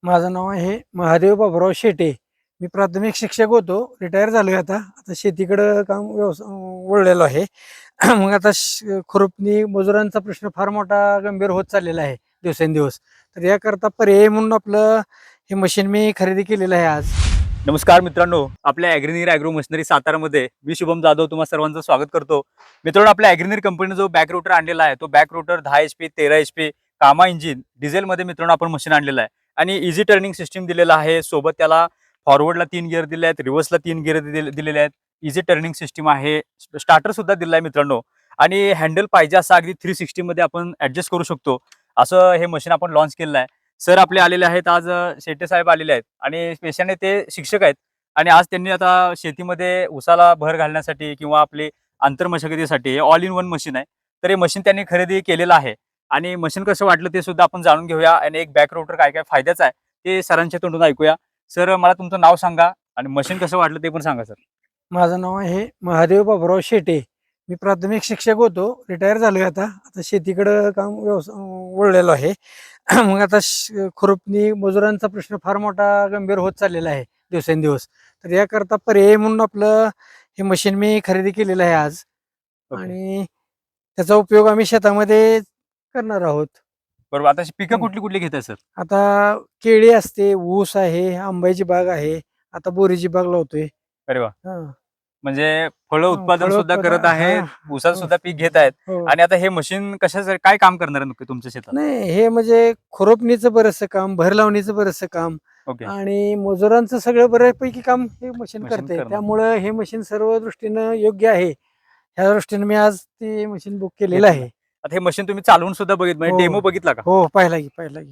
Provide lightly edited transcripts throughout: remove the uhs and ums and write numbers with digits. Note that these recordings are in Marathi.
माझं नाव आहे महादेव बाबुराव शेटे. मी प्राथमिक शिक्षक होतो, रिटायर झालोय आता. आता शेतीकडं काम वळलेलो आहे. मग आता खुरपणी मजुरांचा प्रश्न फार मोठा गंभीर होत चाललेला आहे दिवसेंदिवस. तर याकरता पर्याय म्हणून आपलं हे मशीन मी खरेदी केलेलं आहे आज. नमस्कार मित्रांनो, आपल्या ॲग्रीनीर ॲग्रो मशिनरी सातारामध्ये मी शुभम जाधव तुम्हा सर्वांचं स्वागत करतो. मित्रांनो, आपल्या ॲग्रीनीर कंपनीने जो बॅक रोटर आणलेला आहे तो बॅक रोटर 10 HP 13 HP कामा इंजिन डिझेलमध्ये मित्रांनो आपण मशीन आणलेलं आहे आणि इझी टर्निंग सिस्टीम दिलेला आहे. सोबत त्याला फॉरवर्डला 3 गिअर दिले आहेत, रिव्हर्सला 3 गिअर दिलेले आहेत. इझी टर्निंग सिस्टीम आहे, स्टार्टर सुद्धा दिला आहे मित्रांनो. आणि हँडल पाहिजे असा अगदी 360 मध्ये आपण ऍडजस्ट करू शकतो असं हे मशीन आपण लॉन्च केलेलं आहे. सर आपले आलेले आहेत आज, शेट्टे साहेब आलेले आहेत आणि पेशाने ते शिक्षक आहेत आणि आज त्यांनी आता शेतीमध्ये उसाला भर घालण्यासाठी किंवा आपली आंतरमशागतीसाठी हे ऑल इन वन मशीन आहे. तर हे मशीन त्यांनी खरेदी केलेलं आहे आणि मशीन कसं वाटलं ते सुद्धा आपण जाणून घेऊया आणि एक बॅक रोटर काय काय फायद्याचं आहे ते सरांच्या तोंडून ऐकूया. सर, मला तुमचं नाव सांगा आणि मशीन कसं वाटलं ते पण सांगा सर. माझं नाव आहे महादेव बाबुराव शेटे. मी प्राथमिक शिक्षक होतो, रिटायर झालोय आता. आता शेतीकडं काम वळलेलो आहे. मग आता खुरपणी मजुरांचा प्रश्न फार मोठा गंभीर होत चाललेला आहे दिवसेंदिवस. तर याकरता पर्याय म्हणून आपलं हे मशीन मी खरेदी केलेलं आहे आज. आणि त्याचा उपयोग आम्ही शेतामध्ये करणार आहोत. बरोबर. आता पिकं कुठली कुठली घेत आहे सर? आता केळी असते, ऊस आहे, आंब्याची बाग आहे, आता बोरीची बाग लावतोय. अरे वा, हा. म्हणजे फळ उत्पादन फळ सुद्धा उत्पादन, करत आहेत, हा, ऊसाचं हो, सुद्धा पीक घेत आहेत. हो. आणि आता हे मशीन कशाचं काय काम करणार आहे नक्की तुमच्या शेतात? नाही, हे म्हणजे खुरपणीचं बरचसं काम, भर लावणीचं बरचसं काम ओके. आणि मजुरांचं सगळं बऱ्यापैकी काम हे मशीन मशीन करते. करणार. त्यामुळं हे मशीन सर्व दृष्टीनं योग्य आहे. ह्या दृष्टीने मी आज ते मशीन बुक केलेलं आहे. आता हे मशीन तुम्ही चालवून सुद्धा म्हणजे हो. डेमो बघितला का? हो, पाहिला की.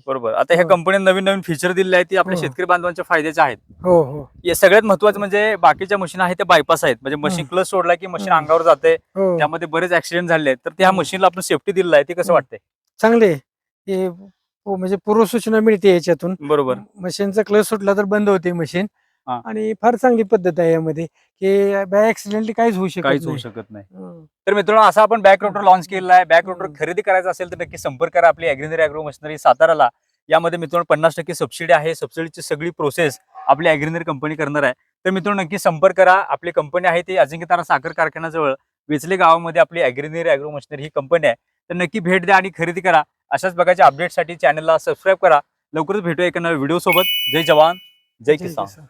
बरोबर. आता ह्या हो. कंपनीने नवीन नवीन फीचर दिले आहेत, ते आपल्या हो. शेतकरी बांधवांच्या फायद्याचे आहेत. हो, हो. हे सगळ्यात महत्त्वाचं म्हणजे बाकीच्या मशीन आहेत त्या बायपास आहेत, म्हणजे मशीन क्लच सोडला की मशीन अंगावर जाते. हो. त्यामध्ये बरेच ऍक्सिडेंट झाले आहेत. तर त्या मशीनला आपण सेफ्टी दिलेला आहे, ते कसं वाटतंय? चांगले हे म्हणजे पूर्वसूचना मिळते याच्यातून. बरोबर. मशीनचा क्लच सुटला तर बंद होते मशीन. हा. आणि फार चांगली पद्धत आहे यामध्ये की बाय ऍक्सिडेंटली काहीच होऊ शकत नाही. हं. तर मित्रांनो, असा आपण बॅक रोटर लॉन्च केलेला आहे. बॅक रोटर खरेदी करायचा असेल तर नक्की संपर्क करा आपली ॲग्रीनीर ॲग्रो मशिनरी साताराला. यामध्ये मित्रांनो 50% सबसिडी आहे. सबसिडीची सगळी प्रोसेस आपली ॲग्रीनीर कंपनी करणार आहे. तर मित्रांनो, नक्की संपर्क करा. आपली कंपनी आहे ती अजिंक्यतारा साखर कारखान्याजवळ वेचले गावामध्ये आपली ॲग्रीनीर ॲग्रो मशिनरी ही कंपनी आहे. तर नक्की भेट द्या आणि खरेदी करा. अशाच प्रकारच्या अपडेटसाठी चॅनलला सबस्क्राईब करा. लवकरच भेटूया एका नव्या व्हिडिओ सोबत. जय जवान, जय किसान.